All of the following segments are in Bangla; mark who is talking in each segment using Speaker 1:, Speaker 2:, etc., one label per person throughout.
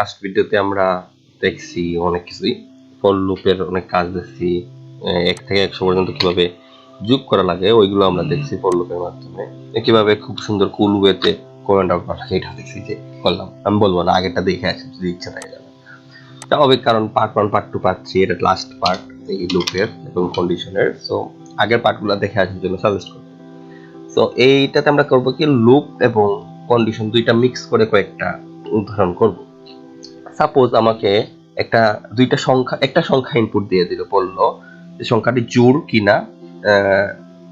Speaker 1: লাস্ট ভিডিওতে আমরা দেখছি অনেক কিছুই, ফর লুপের অনেক কাজ দেখছি, 1 থেকে 100 পর্যন্ত কিভাবে যোগ করা লাগে ওইগুলো আমরা দেখছি ফর লুপের মাধ্যমে, কিভাবে খুব সুন্দর কুল ওয়েতে কমেন্ট আউট করা লাগে এটা দেখছি যে করলাম। আমি বলবো না, আগেরটা দেখে আসি যদি ইচ্ছা থাকে যাবে স্বাভাবিক, কারণ পার্ট 1 পার্ট 2 পার্ট 3 এটা লাস্ট পার্ট এই লুপের এবং কন্ডিশনের। সো আগের পার্টগুলো দেখে আসার জন্য সাজেস্ট করব। সো এইটাতে আমরা করব কি, লুপ এবং কন্ডিশন দুইটা মিক্স করে কয়েকটা উদাহরণ করব। সাপোজ আমাকে একটা সংখ্যা ইনপুট দিয়ে দিল, বললো যে সংখ্যাটি জোড় কিনা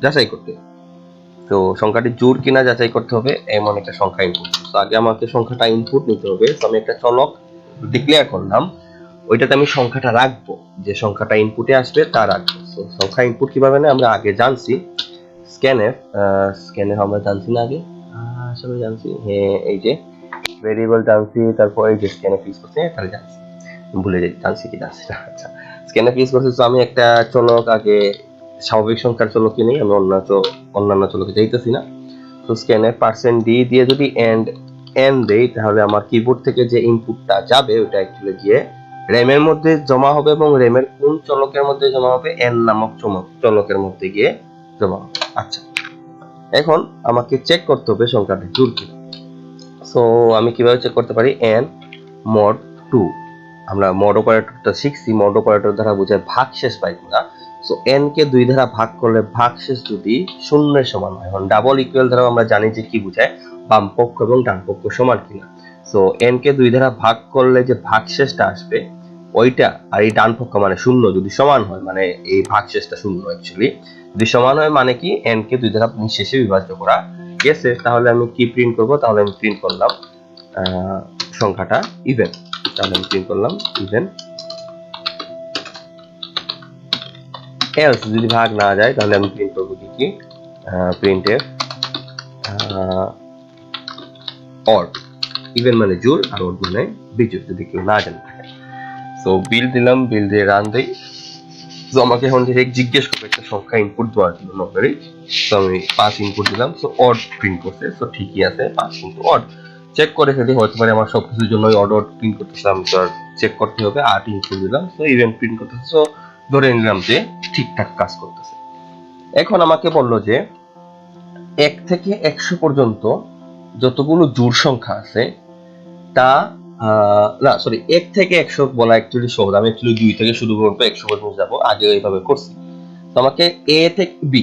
Speaker 1: যাচাই করতে। তো সংখ্যাটি জোড় কিনা যাচাই করতে হবে এমন একটা সংখ্যা ইনপুট। তো আগে আমাকে সংখ্যাটা ইনপুট নিতে হবে। তো আমি একটা চলক ডিক্লেয়ার করলাম, ওইটাতে আমি সংখ্যাটা রাখবো, যে সংখ্যাটা ইনপুটে আসবে তা রাখবো। তো সংখ্যা ইনপুট কিভাবে নেয় আমরা আগে জানছি, স্ক্যানএফ আমরা জানছি না আগে, আসলে জানছি, হ্যাঁ এই যে ভেরিয়েবল জানছি, তারপর এই যে স্ক্যানএফ ইউজ করছে তাহলে জানছি, ভুলে যাই জানছি কি জানছি না। আচ্ছা, স্ক্যানএফ ইউজ করছি। তো আমি একটা চলক আগে স্বাভাবিক সংখ্যার চলকে নেই, আমি অন্যান্য চলকে যাইতেছি না। তো স্ক্যানএফ %d দিয়ে যদি n দেই, তাহলে আমার কিবোর্ড থেকে যে ইনপুটটা যাবে ওটা অ্যাকচুয়ালি গিয়ে র্যামের মধ্যে জমা হবে, এবং র্যামের কোন চলকের মধ্যে জমা হবে, n নামক চলকের মধ্যে গিয়ে জমা হবে। আচ্ছা, এখন আমাকে চেক করতে হবে সংখ্যাটা জোড় কিনা। সো আমি কিভাবে চেক করতে পারি, n mod 2, আমরা মড অপারেটরটা শিখছি, মড অপারেটর দ্বারা বোঝায় ভাগশেষ পাই কিনা। সো n কে 2 দ্বারা ভাগ করলে ভাগশেষ যদি 0 এর সমান হয়, এখন ডাবল ইকুয়াল দ্বারা আমরা জানি যে কি বোঝায়, বাম পক্ষ এবং ডান পক্ষ সমান কিনা। সো n কে 2 দ্বারা ভাগ করলে যে ভাগশেষটা আসবে ওইটা, আর এই ডান পক্ষ মানে 0 যদি সমান হয়, মানে এই ভাগশেষটা 0 অ্যাকচুয়ালি যদি সমান হয়, মানে কি n কে 2 দ্বারা নিঃশেষে বিভাজ্য করা গেছে। তাহলে আমি কি প্রিন্ট করব, তাহলে আমি প্রিন্ট করলাম সংখ্যাটা ইভেন। তাহলে আমি প্রিন্ট করলাম ইভেন। এলস যদি ভাগ না যায় তাহলে আমি প্রিন্ট করব কি প্রিন্টএফ অড। ইভেন মানে জোড় আর অড মানে বিজোড়, যদি কেউ না জানে থাকে। সো বিল দিলাম, বিল দিয়ে রান দেই। তো আমাকে এখন ডিরেক্ট জিজ্ঞেস করবে একটা সংখ্যা ইনপুট দেওয়ার জন্য নর্মালি। তো আমি 5 ইনপুট দিলাম, সো অড প্রিন্ট করছে। সো ঠিকই আছে, 5 কিন্তু অড। চেক করে ফেলি, হতে পারে আমার সবকিছুর জন্য অড প্রিন্ট করতেছিলাম, তো চেক করতে হবে। 8 ইনপুট দিলাম, সো ইভেন প্রিন্ট করতেছে। সো ধরে নিলাম যে ঠিকঠাক কাজ করতেছে। এখন আমাকে বললো যে 1 থেকে 100 পর্যন্ত যতগুলো জোড় সংখ্যা আছে তা না সরি 1 থেকে 100 বলা একচুয়ালি সহজ। আমি অ্যাকচুয়ালি 2 থেকে শুরু করব, 100 পর্যন্ত যাব, আগে এইভাবে করছি। তো আমাকে a থেকে b,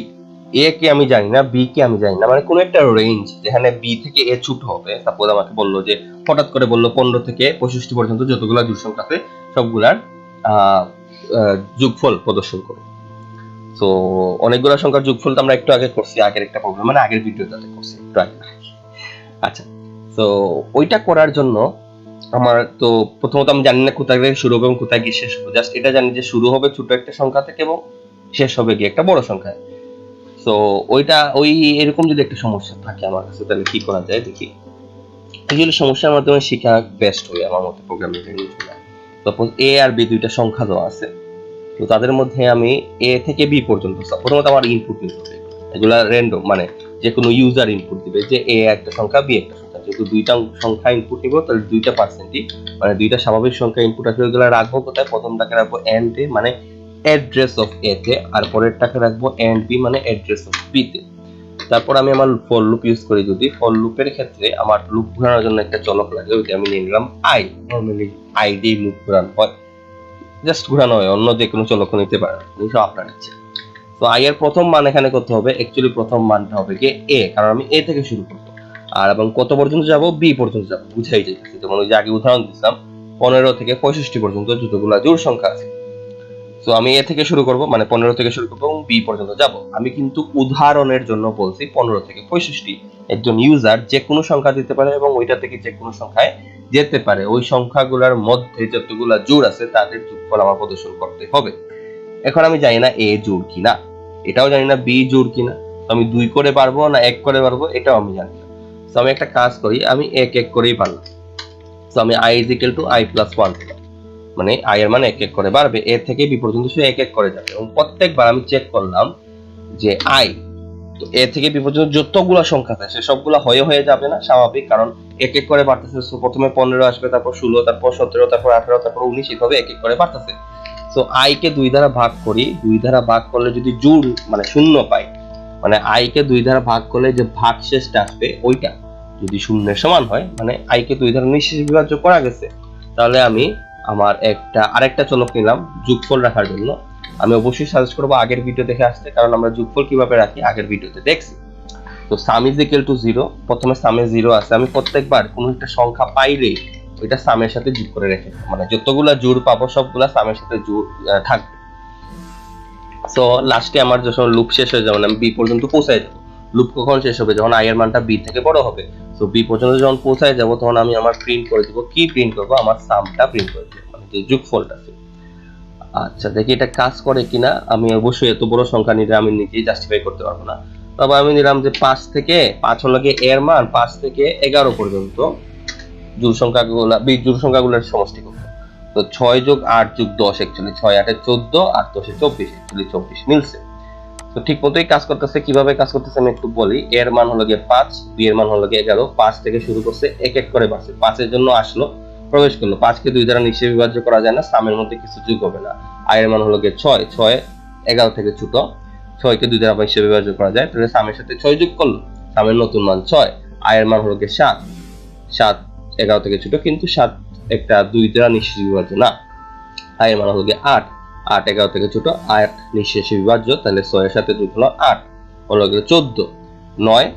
Speaker 1: a কে আমি জানি না, b কে আমি জানি না, মানে কোন একটা রেঞ্জ যেখানে b থেকে a ছোট হবে। সাপোজ আমাকে বললো যে, হঠাৎ করে বললো 15 থেকে 65 পর্যন্ত যতগুলো জোড় সংখ্যা আছে সবগুলার যোগফল প্রদর্শন করো। তো অনেকগুলো সংখ্যার যোগফল তো আমরা একটু আগে করছি, আগের একটা প্রবলেম, মানে আগের ভিডিওটাতে করছি একটু আগে। আচ্ছা, তো ওইটা করার জন্য আমার তো প্রথমত আমি জানি না কোথায় গিয়ে শুরু হবে এবং কোথায় গিয়ে শেষ হবে, জাস্ট এটা জানি যে শুরু হবে ছোট একটা সংখ্যা থেকে এবং শেষ হবে গিয়ে একটা বড় সংখ্যায়। তো ওই এরকম যদি একটা সমস্যা থাকে আমার কাছে, তাহলে কি করা যায় দেখি। এগুলো সমস্যার মাধ্যমে শেখা বেস্ট হয় আমার মতে প্রোগ্রামিং ল্যাঙ্গুয়েজগুলো। সাপোজ a আর b দুইটা সংখ্যা দেওয়া আছে, তো তাদের মধ্যে আমি a থেকে b পর্যন্ত প্রথমত আমার ইনপুট নিতে হবে। এগুলা র্যান্ডম, মানে যে কোনো ইউজার ইনপুট দিবে যে a একটা সংখ্যা b একটা সংখ্যা। যেহেতু দুইটা সংখ্যা ইনপুট নিব, তাহলে দুইটা পার্সেন্টই, মানে দুইটা স্বাভাবিক সংখ্যা ইনপুট আছে, ওইগুলো রাখবো কোথায়, প্রথমটাকে রাখবো and এ মানে অ্যাড্রেস অফ a তে, আর পরেরটাকে রাখবো and b মানে অ্যাড্রেস অফ b তে। তারপর আমি আমার ফর লুপ ইউজ করি, যদি ফর লুপের ক্ষেত্রে আমার লুপ ঘোরানোর জন্য একটা চলক লাগে, ওইটা আমি নিয়ে নিলাম i। নরমালি i দিয়ে লুপ ঘোরানো হয়, জাস্ট ঘোরানো হয়, অন্য যে কোনো চলক নিতে পারেন, সব আপনার ইচ্ছে। তো i এর প্রথম মান এখানে করতে হবে, অ্যাকচুয়ালি প্রথম মানটা হবে কি a, কারণ আমি a থেকে শুরু করব। আর এবং কত পর্যন্ত যাব, b পর্যন্ত যাব, বুঝাই যাচ্ছে। যেমন ওই যে আগে উদাহরণ দিয়েছিলাম 15 থেকে 65 পর্যন্ত যতগুলো জোড় সংখ্যা আছে। তো আমি a থেকে শুরু করব, মানে 15 থেকে শুরু করব এবং b পর্যন্ত যাব। আমি কিন্তু উদাহরণের জন্য বলছি 15 থেকে 65। একজন ইউজার যে কোনো সংখ্যা দিতে পারে এবং ওইটা থেকে যে কোনো সংখ্যায় যেতে পারে। ওই সংখ্যাগুলোর মধ্যে যতগুলো জোড় আছে তাদের যোগফল আমার প্রদর্শন করতে হবে। এখন আমি জানি না a জোড় কিনা, এটাও জানি না b জোড় কিনা। তো আমি 2 করে পারবো না 1 করে পারবো, এটাও আমি জানি না। তো আমি একটা কাজ করি, আমি 1 1 করেই পারলাম। তো আমি i = i + 1, মানে i এর মান 1 1 করে বাড়বে, a থেকে b পর্যন্ত সে 1 1 করে যাবে। এবং প্রত্যেকবার আমি চেক করলাম যে i তো এ থেকে বি পর্যন্ত যতগুলো সংখ্যা আছে সে সবগুলো হয়ে যাবে না, স্বাভাবিক, কারণ এক এক করে বাড়তেছে। প্রথমে 15 আসবে, তারপর 16, তারপর 17, তারপর 18, তারপর 19, এইভাবে এক এক করে বাড়তেছে। সো আই কে 2 দ্বারা ভাগ করি, 2 দ্বারা ভাগ করলে যদি জোড় মানে শূন্য পাই, মানে আই কে 2 দ্বারা ভাগ করলে যে ভাগ শেষটা আসবে ওইটা যদি শূন্যের সমান হয়, মানে আই কে 2 দ্বারা নিঃশেষ বিভাজ্য করা গেছে, তাহলে আমি আমার আরেকটা চলক নিলাম যোগফল রাখার জন্য। আমি অবশ্যই সাজেস্ট করবো আগের ভিডিও দেখে আসতে, কারণ আমরা যোগফল কিভাবে রাখি আগের ভিডিওতে দেখছি। তো সাম ইজ ইকুয়াল টু 0, প্রথমে সামে 0 আছে, আমি প্রত্যেকবার কোনো একটা সংখ্যা পাইলেই ওইটা সামের সাথে যোগ করে রেখে, মানে যতগুলা জোড় পাবো সবগুলা সামের সাথে জোড় থাকবে। সো লাস্টে আমার যখন লুপ শেষ হয়ে যাবে, আমি বি পর্যন্ত পৌঁছায় যাবো। লুপ কখন শেষ হবে? যখন আই এর মানটা বি থেকে বড় হবে। সো বি পর্যন্ত যখন পৌঁছায় যাবো তখন আমি আমার প্রিন্ট করে দিব, কি প্রিন্ট করবো? আমার সামটা প্রিন্ট করে দিব, মানে যে যোগফলটা আছে। আচ্ছা দেখি এটা কাজ করে কিনা। আমি অবশ্যই এত বড় সংখ্যা নিলে আমি নিজেই জাস্টিফাই করতে পারবো না, তবে আমি নিলাম যে 5 থেকে 5 হলো গিয়ে এর মান 5 থেকে 11 পর্যন্ত জোড় সংখ্যাগুলোর সমষ্টি করব। তো 6 যোগ 8 যোগ 10, অ্যাকচুয়ালি 6 8 14, 8 10 24, অ্যাকচুয়ালি 24 মিলছে। তো ঠিক মতোই কাজ করতেছে। কিভাবে কাজ করতেছে আমি একটু বলি। এর মান হলো গিয়ে 5, বি এর মান হলো গিয়ে 11, 5 থেকে শুরু করছে, এক এক করে বাড়ছে, 5 এর জন্য আসলো, প্রবেশ করলো। 5 কে 2 দ্বারা নিঃশেষ বিভাজ্য করা যায় না, সামের মধ্যে কিছু যোগ হবে না। আই এর মান হলো গিয়ে 6, 6 11 থেকে ছোট, 6 কে 2 দ্বারা নিঃশেষ বিভাজ্য করা যায়, তাহলে সামের সাথে 6 যোগ করলো, সামের নতুন মান 6। আই এর মান হলো গিয়ে 7, 7 11 থেকে ছোট, কিন্তু 7 একটা 2 দ্বারা নিঃশেষ বিভাজ্য না। আই এর মান হলো গিয়ে 8, 8 11 থেকে ছোট, 8 নিঃশেষ বিভাজ্য, তাহলে 6 এর সাথে যোগ হলো 8, হলো গিয়ে 14। 9,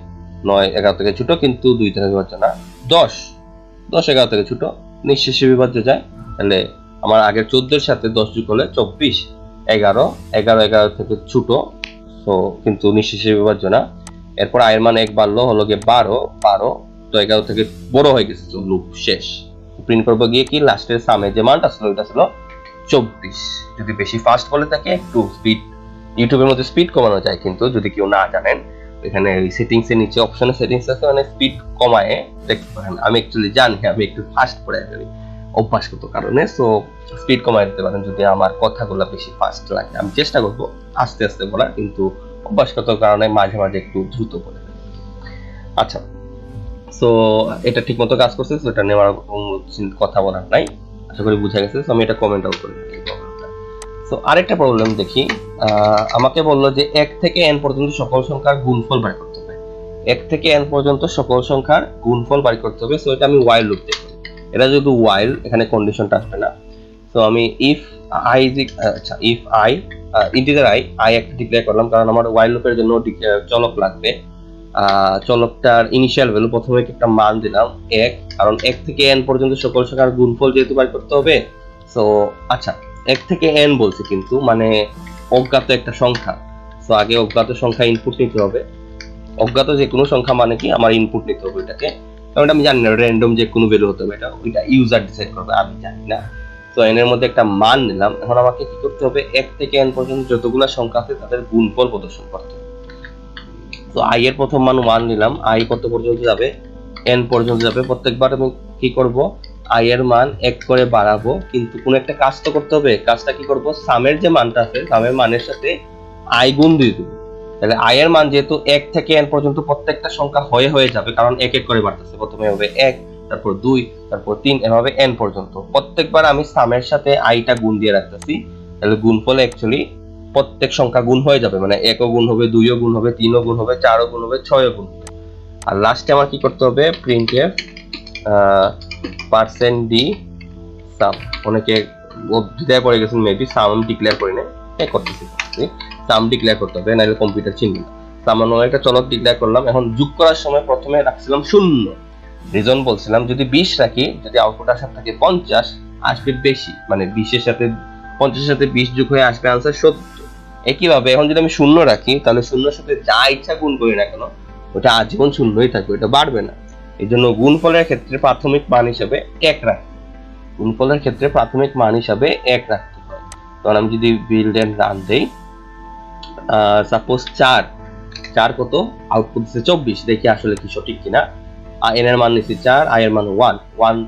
Speaker 1: 9 11 থেকে ছোট, কিন্তু 2 দ্বারা বিভাজ্য না। 10, 10 11 থেকে ছোট, নিঃশেষ বিভাজ্য যায়, তাহলে আমার আগের 14 এর সাথে 10 যোগ হলে 24। 11, 11 11 থেকে ছোট, সো কিন্তু নিঃশেষ বিভাজ্য না। এরপর আই এর মান 1 বাড়লো, হলো গিয়ে 12, 12 তো 11 থেকে বড় হয়ে গেছে, তো লুপ শেষ। প্রিন্ট করবো গিয়ে কি লাস্টের সামে যে মানটা ছিল ওইটা ছিল 24। যদি বেশি ফাস্ট বলে থাকে একটু স্পিড, ইউটিউবের মধ্যে স্পিড কমানো যায়, কিন্তু যদি কেউ না জানেন এখানে সেটিংস এর নিচে অপশনে সেটিংস আছে, মানে স্পিড কমায় দেখতে পারেন। আমি অ্যাকচুয়ালি জানি আমি একটু ফাস্ট পড়ে ফেলি অভ্যাসগত কারণে, সো স্পিড কমায় দিতে পারেন যদি আমার কথাগুলো বেশি ফাস্ট লাগে। আমি চেষ্টা করবো আস্তে আস্তে বলার, কিন্তু অভ্যাসগত কারণে মাঝে মাঝে একটু দ্রুত বলে ফেলি। আচ্ছা, সো এটা ঠিক মতো কাজ করছে, সো এটা নিয়ে আমার কথা বলার নাই, আশা করি বুঝা গেছে। আমি এটা কমেন্ট আউট করে দিই। সো আরেকটা প্রবলেম দেখি। আমাকে বললো যে 1 থেকে n পর্যন্ত সকল সংখ্যার গুণফল বের করতে হবে। 1 থেকে n পর্যন্ত সকল সংখ্যার গুণফল বের করতে হবে। সো এটা আমি while লুপ দেখব। এটা যদি while, এখানে কন্ডিশনটা আসবে না। সো আমি if i ইন্টিজার i একটা ডিক্লেয়ার করলাম, কারণ আমার while লুপের জন্য চলক লাগবে। চলকটার ইনিশিয়াল ভ্যালু প্রথমে একটা মান দিলাম 1, কারণ 1 থেকে n পর্যন্ত সকল সংখ্যার গুণফল যেহেতু বের করতে হবে। সো আচ্ছা, 1 থেকে n বলছে, কিন্তু মানে অজ্ঞাত একটা সংখ্যা। সো আগে অজ্ঞাত সংখ্যা ইনপুট নিতে হবে। অজ্ঞাত যে কোনো সংখ্যা মানে কি আমার ইনপুট নিতে হবে এটাকে, কারণ আমি জানি না, র্যান্ডম যে কোনো ভ্যালু হতে হবে, এটা ওইটা ইউজার ডিসাইড করবে, আমি জানি না। তো n এর মধ্যে একটা মান নিলাম। এখন আমাকে কি করতে হবে? 1 থেকে n পর্যন্ত যতগুলো সংখ্যা আছে তাদের গুণফল প্রদর্শন করতে হবে। তো i এর প্রথম মান 1 নিলাম, i কত পর্যন্ত যাবে? n পর্যন্ত যাবে। প্রত্যেকবার আমি কি করব? i এর মান 1 করে বাড়াবো, কিন্তু কোন একটা কাজ তো করতে হবে। কাজটা কি করব? সামের যে মানটা আছে, সামের মানের সাথে i গুণ দিয়ে দেব। তাহলে i এর মান যেহেতু 1 থেকে n পর্যন্ত প্রত্যেকটা সংখ্যা হয়ে যাবে, কারণ 1 1 করে বাড়তেছে। প্রথমে হবে 1, তারপর 2, তারপর 3, এভাবে n পর্যন্ত। প্রত্যেকবার আমি সামের সাথে i টা গুণ দিয়ে রাখতেছি, তাহলে গুণফলে অ্যাকচুয়ালি প্রত্যেক সংখ্যা গুণ হয়ে যাবে, মানে 1 ও গুণ হবে, 2 ও গুণ হবে, 3 ও গুণ হবে, 4 ও গুণ হবে, 6 ও গুণ হবে। আর লাস্টে আমার কি করতে হবে? printf %d sum। অনেকে বিদায় পড়ে গেছেন, মেবি সাম ডিক্লেয়ার করে নেই, করতেছি সাম ডিক্লেয়ার করতে হবে, নাহলে কম্পিউটার চিনবে না। সামান্য একটা চলক ডিক্লেয়ার করলাম। এখন যোগ করার সময় প্রথমে রাখছিলাম 0, রিজন বলছিলাম যদি 20 রাখি, যদি আউটপুট আসার থাকে 50, আসবে বেশি, মানে 20 এর সাথে 50 এর সাথে 20 যোগ হয়ে আসবে আনসার 70। একইভাবে এখন যদি আমি 0 রাখি, তাহলে 0 এর সাথে যা ইচ্ছা গুণ করি না কেন, ওটা আজীবন 0ই থাকবে, ওটা বাড়বে না। এই জন্য গুণফলের ক্ষেত্রে প্রাথমিক মান হিসাবে 1 রাখতে, গুণফলের ক্ষেত্রে প্রাথমিক মান হিসাবে 1 রাখতে হয়। তখন আমি যদি বিল্ড এন্ড রান দেই, সাপোজ 4 কত আউটপুট দিচ্ছে 24, দেখি আসলে কি সঠিক কিনা। n এর মান নিচ্ছি 4, i এর মান 1, 1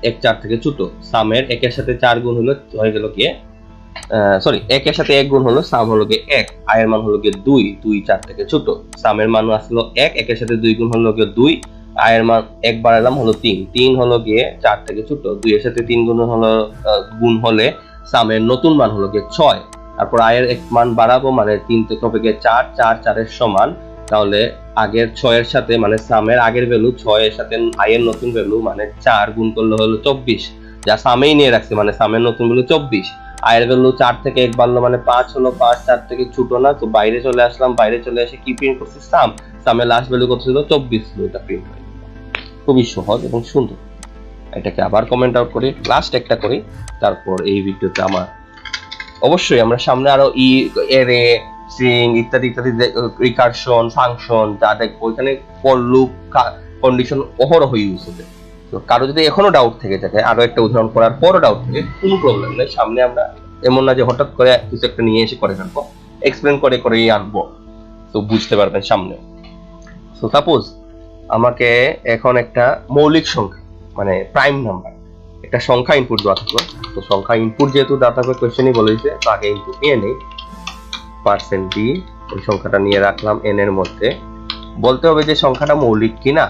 Speaker 1: 1 4 থেকে ছোট, সামের 1 এর সাথে 4 গুণ হলো হয়ে গেল কি সরি, 1 এর সাথে 1 গুণ হলো, সাম হলো গিয়ে 1, আই এর মান হলো গিয়ে 2, 2 4 থেকে ছোট, সামের মান আসলো 1, 1 এর সাথে 2 গুণ হলো গিয়ে 2, আই এর মান 1 বাড়ালাম হলো 3, 3 হলো গিয়ে 4 থেকে ছোট, 2 এর সাথে 3 গুণ হলো গুণ হলে সামের নতুন মান হলো গিয়ে 6, তারপর আই এর এক মান বাড়াবো মানে 3 থেকে হবে গিয়ে 4, 4 4 এর সমান, তাহলে আগের 6 এর সাথে মানে সামের আগের ভ্যালু 6 এর সাথে আই এর নতুন ভ্যালু মানে 4 গুণ করলে হলো 24, যা সামেই নিয়ে রাখছে মানে সামের নতুন ভ্যালু 24, আয়ের ভ্যালু 4 থেকে 1 বাড়লো মানে 5 হলো, 5 4 থেকে ছোট না, তো বাইরে চলে আসলাম, বাইরে চলে এসে কি প্রিন্ট করছি, সামের লাস্ট ভ্যালু কত ছিল 24, এটা প্রিন্ট হয়। খুবই সহজ এবং সুন্দর। এটাকে আবার কমেন্ট আউট করি, লাস্ট একটা করি, তারপর এই ভিডিওতে আমার অবশ্যই আমরা সামনে আরো এরে, স্ট্রিং ইত্যাদি ইত্যাদি রিকারশন, ফাংশন যা দেখবো, ওইখানে ফর লুপ, কন্ডিশন অহরহ ইউজ হবে। তো কারো যদি এখনো ডাউট থেকে থাকে, আরো একটা উদাহরণ করার পরও ডাউট থাকে, কোনো প্রবলেম নেই, সামনে আমরা এমন না যে হঠাৎ করে কিছু একটা নিয়ে এসে করে ফেলবো, এক্সপ্লেন করে করেই আনবো, তো বুঝতে পারবেন সামনে। সো সাপোজ আমাকে এখন একটা মৌলিক সংখ্যা মানে প্রাইম নাম্বার একটা সংখ্যা ইনপুট দেওয়া থাকলো, তো সংখ্যা ইনপুট যেহেতু দেওয়া থাকবে কোয়েশ্চেনই বলেছে, তো আগে ইনপুট নিয়ে নেই %d, ওই সংখ্যাটা নিয়ে রাখলাম n এর মধ্যে। বলতে হবে যে সংখ্যাটা মৌলিক কিনা,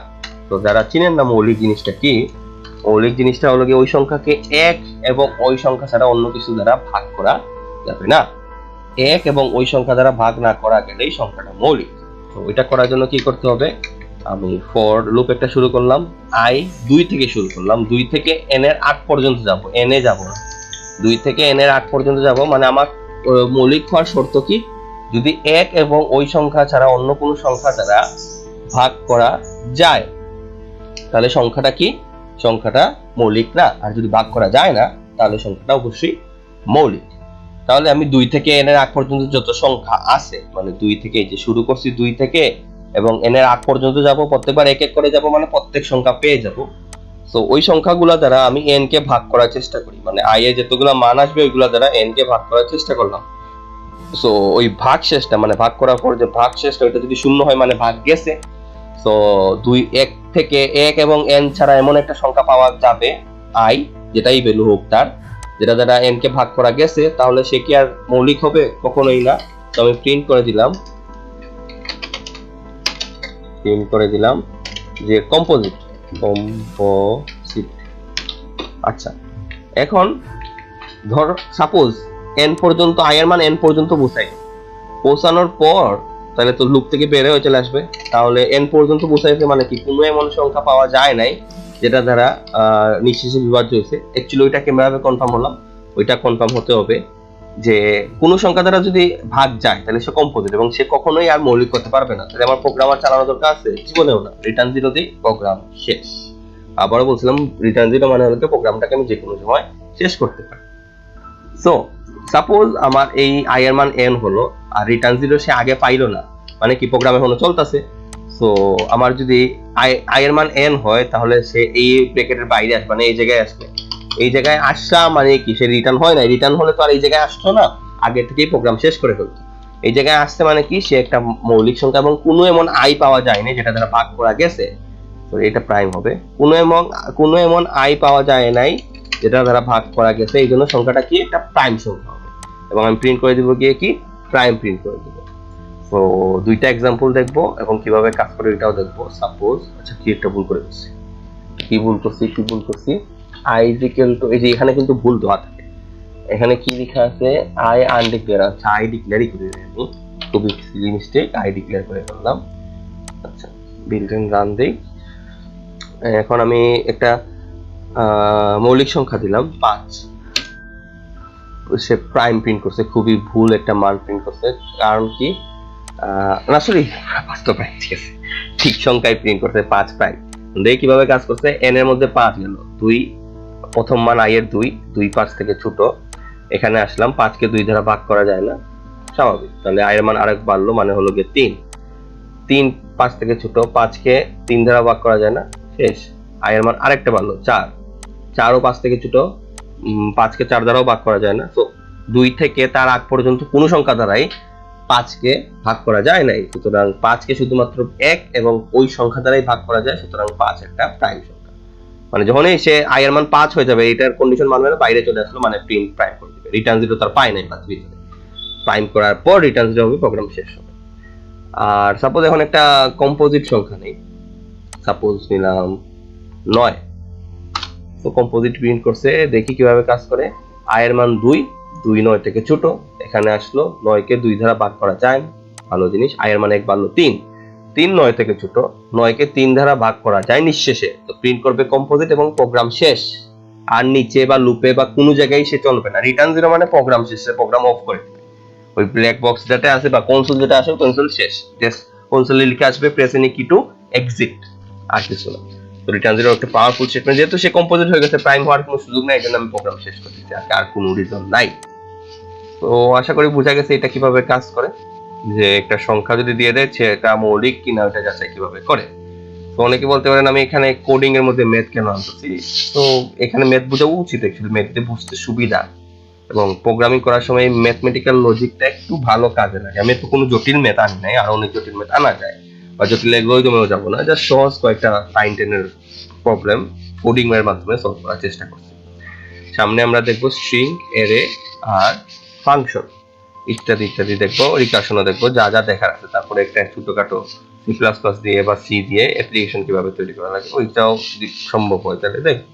Speaker 1: তো যারা চিনেন না মৌলিক জিনিসটা কি, মৌলিক জিনিসটা হলো কি ওই সংখ্যাকে 1 এবং ওই সংখ্যা ছাড়া অন্য কিছু দ্বারা ভাগ করা যাবে না, 1 এবং ওই সংখ্যা দ্বারা ভাগ না করা গেলেই সংখ্যাটা মৌলিক। তো ওইটা করার জন্য কি করতে হবে, আমি ফর লুপ একটা শুরু করলাম, i 2 থেকে শুরু করলাম, 2 থেকে n এর 8 পর্যন্ত যাব, n এ যাব না, 2 থেকে n এর 8 পর্যন্ত যাব, মানে আমার মৌলিক হওয়ার শর্ত কি, যদি 1 এবং ওই সংখ্যা ছাড়া অন্য কোনো সংখ্যা দ্বারা ভাগ করা যায় তাহলে সংখ্যাটা কি, সংখ্যাটা মৌলিক না, আর যদি ভাগ করা যায় না তাহলে সংখ্যাটা অবশ্যই মৌলিক। তাহলে আমি 2 থেকে n এর 8 পর্যন্ত যত সংখ্যা আছে, মানে 2 থেকে যে শুরু করছি 2 থেকে এবং n এর 8 পর্যন্ত যাব, প্রত্যেকবার এক এক করে যাব, মানে প্রত্যেক সংখ্যা পেয়ে যাব। সো ওই সংখ্যাগুলো দ্বারা আমি n কে ভাগ করার চেষ্টা করি, মানে i এ যতগুলো মান আসবে ওইগুলো দ্বারা n কে ভাগ করার চেষ্টা করলাম। সো ওই ভাগ শেষটা মানে ভাগ করার পর যে ভাগ শেষটা ওইটা যদি শূন্য হয় মানে ভাগ গেছে। সো 1 থেকে 1 এবং n ছাড়া এমন একটা সংখ্যা পাওয়া যাবে i, যেটাই ভ্যালু হোক তার, যেটা দ্বারা n কে ভাগ করা গেছে, তাহলে সে কি আর মৌলিক হবে, কখনোই না। তো আমি প্রিন্ট করে দিলাম যে কম্পোজিট। আচ্ছা, এখন ধর সাপোজ n পর্যন্ত, i এর মান n পর্যন্ত পৌঁছানোর পর তাহলে তো লুপ থেকে বের হয়ে চলে আসবে, তাহলে n পর্যন্ত পৌঁছাইছে মানে কি কোনো এমন সংখ্যা পাওয়া যায় নাই যেটা দ্বারা নিঃশেষে বিভাজ্য হয়েছে। অ্যাকচুয়ালি ওইটা কিভাবে কনফার্ম হলাম, ওইটা কনফার্ম হতে হবে যে কোনো সংখ্যা দ্বারা যদি ভাগ যায় তাহলে সে কম্পোজিট এবং সে কখনোই আর মৌলিক করতে পারবে না, তাহলে আমার প্রোগ্রাম আর চালানো দরকার আছে, জীবনেও না, রিটার্ন 0 দিয়ে প্রোগ্রাম শেষ। আবারও বলছিলাম রিটার্ন 0 মানে হলো প্রোগ্রামটাকে আমি যে কোনো সময় শেষ করতে পারি। সো সাপোজ আমার এই i এর মান n হলো আর রিটার্ন 0 সে আগে পাইলো না, মানে কি প্রোগ্রাম এখনো চলতেছে। সো আমার যদি i এর মান n হয় তাহলে সে এই ব্র্যাকেটের বাইরে আসবে, মানে এই জায়গায় আসবে, এই জায়গায় আসা মানে কি সে রিটার্ন হয় না, রিটার্ন হলে তো আর এই জায়গায় আসতো না, আগে থেকেই প্রোগ্রাম শেষ করে ফেলতো। এই জায়গায় আসছে মানে কি সে একটা মৌলিক সংখ্যা এবং কোনো এমন i পাওয়া যায়নি যেটা দ্বারা ভাগ করা গেছে, তো এটা প্রাইম হবে। কোনো এমন i পাওয়া যায় নাই যেটা দ্বারা ভাগ করা গেছে, এই জন্য সংখ্যাটা কি একটা প্রাইম সংখ্যা হবে, এবং আমি প্রিন্ট করে দিব গিয়ে কি প্রাইম প্রিন্ট করে দিব। তো দুইটা एग्जांपल দেখবো এবং কিভাবে কাজ করে এটাও দেখবো। সাপোজ আচ্ছা কি একটা ভুল করে দিচ্ছি, কি ভুল করছি i = এই যে এখানে কিন্তু ভুল দেওয়া থাকে, এখানে কি লেখা আছে i আনডিক্লেয়ার, আচ্ছা i ডিক্লেয়ারই করে দিই আমি, খুবই সিলি মিস্টেক, i ডিক্লেয়ার করে ফেললাম। আচ্ছা বিল্ড ইন রান দেই। এখন আমি একটা মৌলিক সংখ্যা দিলাম 5, সে প্রাইম প্রিন্ট করছে, খুবই ভুল একটা মান প্রিন্ট করছে, কারণ কি না সরি 5 তো প্রাইম, ঠিক আছে ঠিক সংখ্যায় প্রিন্ট করছে 5 প্রাইম। দেখি কিভাবে কাজ করছে, n এর মধ্যে 5 গেল, 2 প্রথম মান i এর 2 5 থেকে ছোট, এখানে আসলাম 5 কে 2 দ্বারা ভাগ করা যায় না, স্বাভাবিক, তাহলে i এর মান আরেক বাড়লো মানে হলো গিয়ে 3 5 থেকে ছোট, 5 কে 3 দ্বারা ভাগ করা যায় না, শেষ, i এর মান আরেকটা বাড়লো 4 ও 5 থেকে ছোট, 5 কে 4 দ্বারাও ভাগ করা যায় না। তো 2 থেকে তার আগ পর্যন্ত কোনো সংখ্যা দ্বারাই 5 কে ভাগ করা যায় নাই, সুতরাং 5 কে শুধুমাত্র 1 এবং ওই সংখ্যা দ্বারাই ভাগ করা যায়, সুতরাং 5 একটা প্রাইম সংখ্যা। মানে যখনই সে i এর মান 5 হয়ে যাবে, এটার কন্ডিশন মানবে না, বাইরে চলে আসলো, মানে প্রিন্ট প্রাইম করে দিবে। রিটার্ন 0 তার পায় নাই প্লাস ভিতরে, প্রাইম করার পর রিটার্ন 0 হবে, প্রোগ্রাম শেষ হবে। আর সাপোজ এখন একটা কম্পোজিট সংখ্যা নেই, সাপোজ নিলাম 9, তো কম্পোজিট প্রিন্ট করছে, দেখি কিভাবে কাজ করে। i এর মান 2, 2 9 থেকে ছোট, এখানে আসলো 9 কে 2 দ্বারা ভাগ করা যায় না, ভালো জিনিস। i এর মান 1 বাড়লো 3, 3 9 থেকে ছোট, 9 কে 3 দ্বারা ভাগ করা যায় নিঃশেষে, তো প্রিন্ট করবে কম্পোজিট এবং প্রোগ্রাম শেষ। আর নিচে বা লুপে বা কোনো জায়গায় সে চলবে না। রিটার্ন 0 মানে প্রোগ্রাম শেষ, প্রোগ্রাম অফ করে দিবে। ওই ব্ল্যাক বক্স যেটা আছে বা কনসোল যেটা আসে, কনসোল শেষ, জাস্ট কনসোলে লিখে আসবে প্রেস এনি কি টু এক্সিট, আর কিছু না। তো রিটার্ন 0 একটা পাওয়ারফুল স্টেটমেন্ট, যেহেতু সে কম্পোজিট হয়ে গেছে, প্রাইম হওয়ার কোনো সুযোগ নাই, এজন্য আমি প্রোগ্রাম শেষ করে দিচ্ছি, আর কোনো রিজন নাই। তো আশা করি বোঝা গেছে এটা কিভাবে কাজ করে, যে একটা সংখ্যা যদি দিয়ে দেয় সেটা মৌলিক কিনা ওটা যাচাই কিভাবে করে। তো অনেকে বলতে পারেন আমি এখানে কোডিং এর মধ্যে ম্যাথ কেন আনতেছি, তো এখানে ম্যাথ বোঝা উচিত, অ্যাকচুয়ালি ম্যাথে বুঝতে সুবিধা, এবং প্রোগ্রামিং করার সময় ম্যাথমেটিক্যাল লজিকটা একটু ভালো কাজে লাগে। আমি তো কোনো জটিল ম্যাথ আনি নাই, আর অনেক জটিল ম্যাথ আনা যায়, বা জটিল অ্যালগরিদমেও যাবো না, জাস্ট সহজ কয়েকটা 9 10 এর প্রবলেম কোডিং এর মাধ্যমে সলভ করার চেষ্টা করছি। সামনে আমরা দেখবো স্ট্রিং, অ্যারে আর ফাংশন ইত্যাদি ইত্যাদি দেখবো, রিকার্শনও দেখবো, যা যা দেখার আছে। তারপরে একটা ছোটখাটো C++ দিয়ে বা সি দিয়ে অ্যাপ্লিকেশন কিভাবে তৈরি করা লাগে, ওইটাও যদি সম্ভব হয় তাহলে দেখবো।